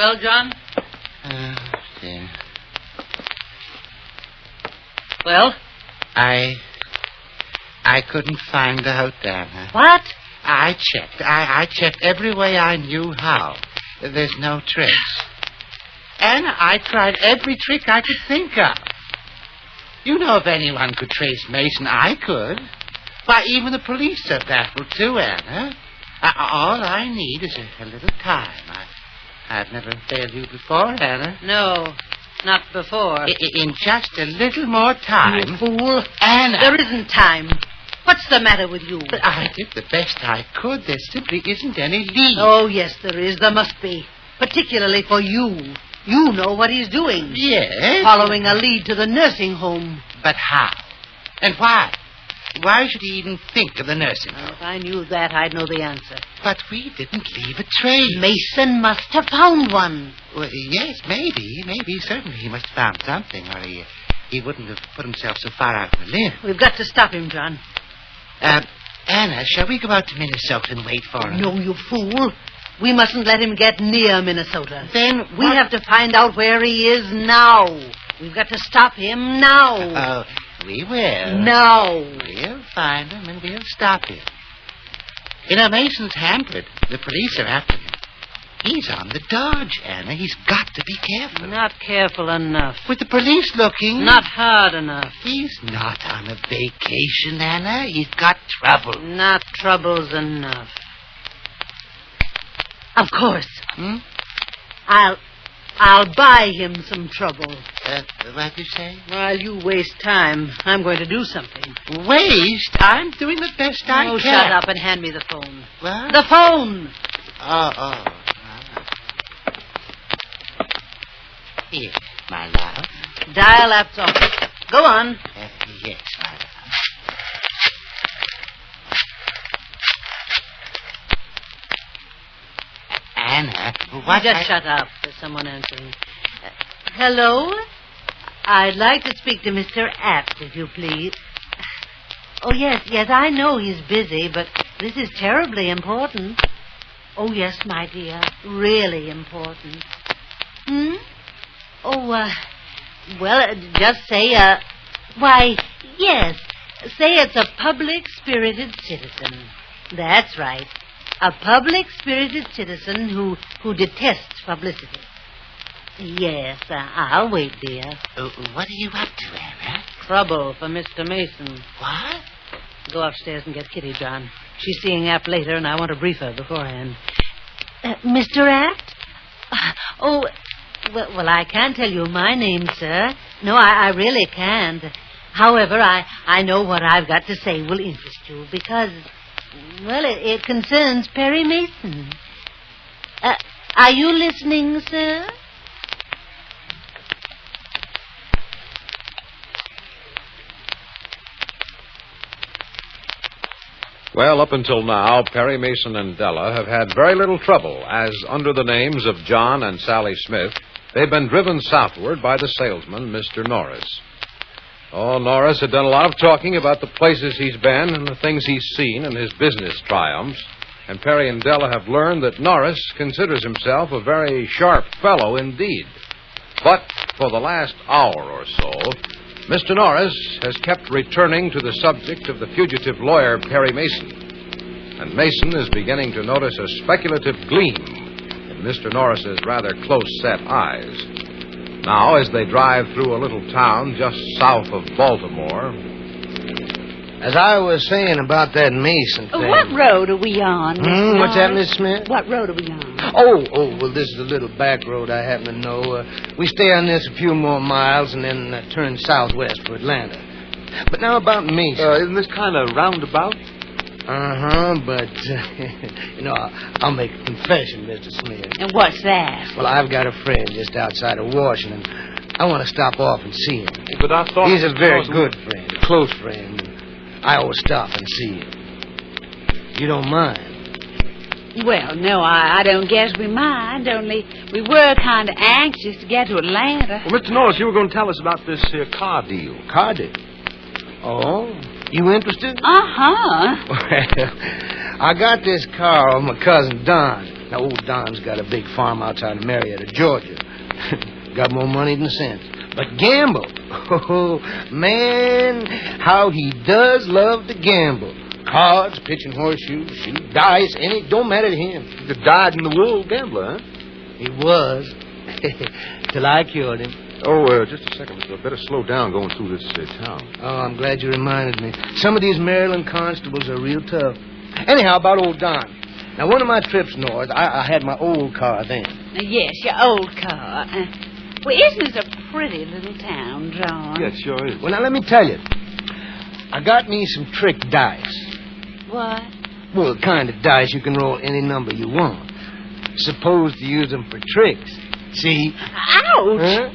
Well, John? Oh, dear. Well? I couldn't find the hotel. What? I checked. I checked every way I knew how. There's no trace. And I tried every trick I could think of. You know, if anyone could trace Mason, I could. Why, even the police are baffled too, Anna. All I need is a little time. I've never failed you before, Anna. No, not before. In just a little more time. You fool. Anna. There isn't time. What's the matter with you? But I did the best I could. There simply isn't any lead. Oh, yes, there is. There must be. Particularly for you. You know what he's doing. Yes. Following a lead to the nursing home. But how? And why? Why should he even think of the nursing home? If I knew that, I'd know the answer. But we didn't leave a trace. Mason must have found one. Well, yes, maybe. Certainly he must have found something, or he wouldn't have put himself so far out on a limb. We've got to stop him, John. Anna, shall we go out to Minnesota and wait for him? No, you fool. We mustn't let him get near Minnesota. Then we have to find out where he is now. We've got to stop him now. Oh, we will. Now. We'll find him and we'll stop him. You know, Mason's hampered. The police are after him. He's on the dodge, Anna. He's got to be careful. Not careful enough. With the police looking. Not hard enough. He's not on a vacation, Anna. He's got trouble. Not troubles enough. Of course. I'll buy him some trouble. What'd you say? While you waste time, I'm going to do something. Waste? I'm doing the best I can. Oh, shut up and hand me the phone. What? The phone! Oh. Here, my love. Dial app's office. Go on. Yes, my love. Anna, what? Just shut up. There's someone answering. Hello? I'd like to speak to Mr. Apt, if you please. Oh, yes, I know he's busy, but this is terribly important. Oh, yes, my dear. Really important. Oh, well, just say, why, yes. Say it's a public-spirited citizen. That's right. A public-spirited citizen who detests publicity. Yes, I'll wait, dear. What are you up to, Anna? Trouble for Mr. Mason. What? Go upstairs and get Kitty, John. She's seeing Apt later, and I want to brief her beforehand. Mr. Apt? Oh, well, I can't tell you my name, sir. No, I really can't. However, I know what I've got to say will interest you, because, well, it concerns Perry Mason. Are you listening, sir? Well, up until now, Perry Mason and Della have had very little trouble, as under the names of John and Sally Smith, they've been driven southward by the salesman, Mr. Norris. Oh, Norris had done a lot of talking about the places he's been and the things he's seen and his business triumphs, and Perry and Della have learned that Norris considers himself a very sharp fellow indeed. But for the last hour or so, Mr. Norris has kept returning to the subject of the fugitive lawyer, Perry Mason. And Mason is beginning to notice a speculative gleam in Mr. Norris's rather close-set eyes. Now, as they drive through a little town just south of Baltimore... As I was saying about that Mason thing... What road are we on, Mr. What's that, Norris? Miss Smith? What road are we on? Oh, well, this is a little back road I happen to know. We stay on this a few more miles and then turn southwest for Atlanta. But now about Mason. Isn't this kind of roundabout? But, I'll make a confession, Mr. Smith. And what's that? Well, I've got a friend just outside of Washington. I want to stop off and see him. But I thought... He's a very good friend, a close friend. I always stop and see him. You don't mind? Well, no, I don't guess we mind, only we were kind of anxious to get to Atlanta. Well, Mr. Norris, you were going to tell us about this here car deal. Car deal? Oh, you interested? Uh-huh. Well, I got this car off my cousin Don. Now, old Don's got a big farm outside of Marietta, Georgia. Got more money than sense. But gamble. Oh, man, how he does love to gamble. Cards, pitching horseshoes, shoot dice, and it don't matter to him. He's a dyed-in-the-wool gambler, huh? He was. Till I cured him. Oh, just a second, mister. Better slow down going through this town. Oh, I'm glad you reminded me. Some of these Maryland constables are real tough. Anyhow, about old Don. Now, one of my trips north, I had my old car then. Yes, your old car. Well, isn't it a pretty little town, John? Yeah, it sure is. Well, now, let me tell you. I got me some trick dice. What? Well, the kind of dice you can roll any number you want. Supposed to use them for tricks. See? Ouch! Huh?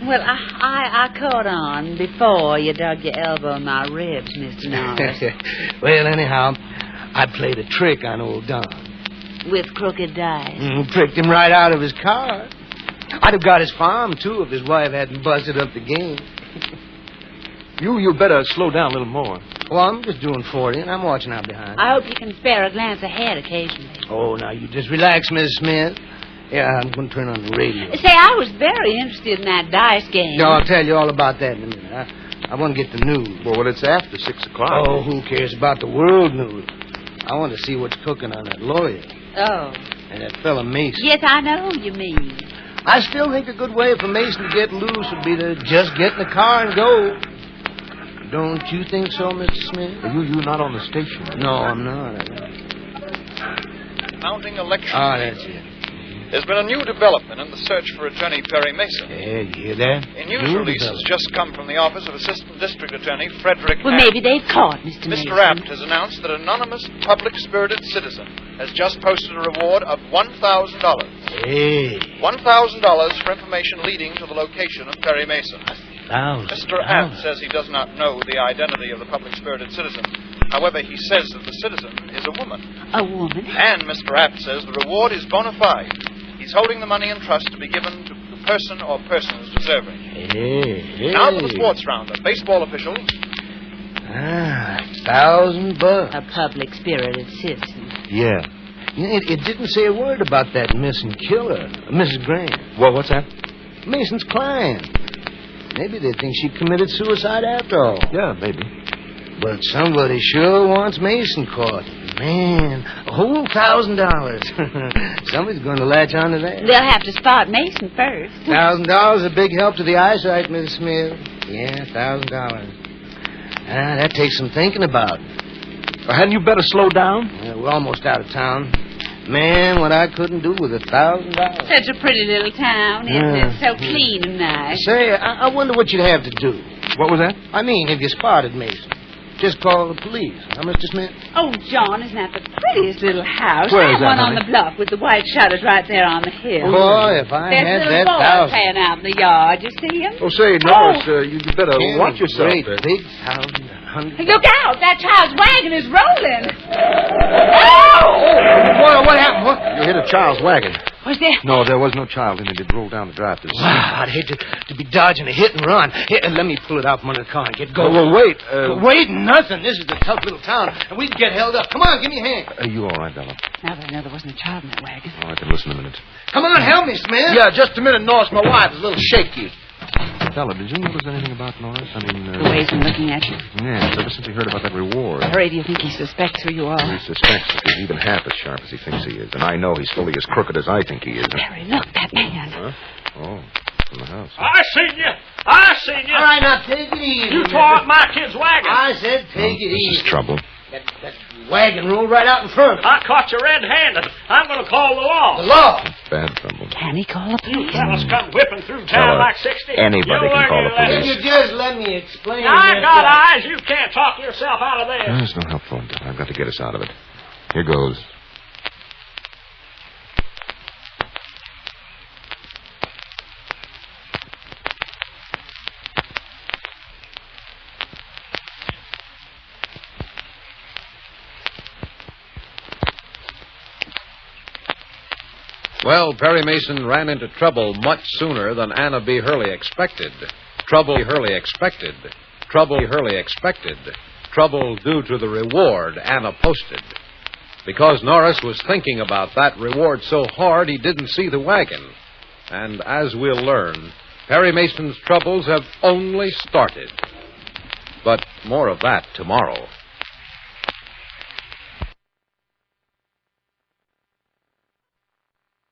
Well, I caught on before you dug your elbow in my ribs, Mr. Norris. Well, anyhow, I played a trick on old Don. With crooked dice. Tricked him right out of his car. I'd have got his farm, too, if his wife hadn't busted up the game. You better slow down a little more. Well, I'm just doing 40, and I'm watching out behind. I hope you can spare a glance ahead occasionally. Oh, now, you just relax, Mrs. Smith. Yeah, I'm going to turn on the radio. Say, I was very interested in that dice game. No, I'll tell you all about that in a minute. I want to get the news. Well, it's after 6 o'clock. Oh, who cares about the world news? I want to see what's cooking on that lawyer. Oh. And that fella Mason. Yes, I know who you mean. I still think a good way for Mason to get loose would be to just get in the car and go. Don't you think so, Mr. Smith? You're not on the station. No, I'm not. Mounting election. Ah, that's it. There's been a new development in the search for Attorney Perry Mason. Yeah, you hear that? A news release has just come from the office of Assistant District Attorney Frederick Well, Abt. maybe they've caught Mr. Mason. Mr. Abt has announced that an anonymous, public-spirited citizen has just posted a reward of $1,000. Hey. $1,000 for information leading to the location of Perry Mason. Mr. Abt $1,000. says he does not know the identity of the public-spirited citizen. However, he says that the citizen is a woman. A woman? And Mr. Abt says the reward is bona fide. He's holding the money in trust to be given to the person or persons deserving. Hey. Now for the sports roundup. Baseball officials. $1,000. A public-spirited citizen. Yeah. It didn't say a word about that missing killer, Mrs. Grant. Well, what's that? Mason's client. Maybe they think she committed suicide after all. Yeah, maybe. But somebody sure wants Mason caught. Man, a whole $1,000. Somebody's going to latch on to that. They'll have to spot Mason first. $1,000 is a big help to the eyesight, Mrs. Smith. Yeah, $1,000. That takes some thinking about. Hadn't you better slow down? Yeah, we're almost out of town. Man, what I couldn't do with $1,000. Such a pretty little town, isn't it? So clean and nice. Say, I wonder what you'd have to do. What was that? I mean, if you spotted Mason. Just call the police. Huh, Mr. Smith? Oh, John, isn't that the prettiest little house? Where is that, one on honey? the bluff with the white shutters right there on the hill. Boy, if I There's had a that little boy $1,000. playing out in the yard. You see him? Oh, say, Norris, you better watch yourself. Great there. big $1,000. Look out! That child's wagon is rolling. What happened? What? You hit a child's wagon. Was there? No, there was no child in it. It rolled down the drive to the Wow, I'd hate to be dodging a hit and run. Here, let me pull it out from under the car and get going. Well, wait. Wait, nothing. This is a tough little town, and we can get held up. Come on, give me a hand. Are you all right, Della? Now that I know there wasn't a child in that wagon. All right, then listen a minute. Come on, help me, Smith. Yeah, just a minute, Norris. My wife is a little shaky. Della, did you notice anything about Norris? I mean, The way he's been looking at you. yes, ever since he heard about that reward. Hurry, do you think he suspects who you are? He suspects that he's even half as sharp as he thinks he is. And I know he's fully as crooked as I think he is. Harry, look, that man. Huh? Oh, from the house. I seen you. All right, now take it easy. You tore up my kid's wagon. I said take it This easy. is trouble. That wagon rolled right out in front. I caught you red-handed. I'm going to call the law. The law. Bad trouble. Can he call the You police? fellas come whipping through town Fella, like 60. anybody You can learn call your the police. If lesson. you just let me explain. I got eyes. You can't talk yourself out of this. There's no help for it. I've got to get us out of it. Here goes. Well, Perry Mason ran into trouble much sooner than Anna B. Hurley expected. Trouble Hurley expected. Trouble Hurley expected. Trouble due to the reward Anna posted. because Norris was thinking about that reward so hard he didn't see the wagon. And as we'll learn, Perry Mason's troubles have only started. But more of that tomorrow.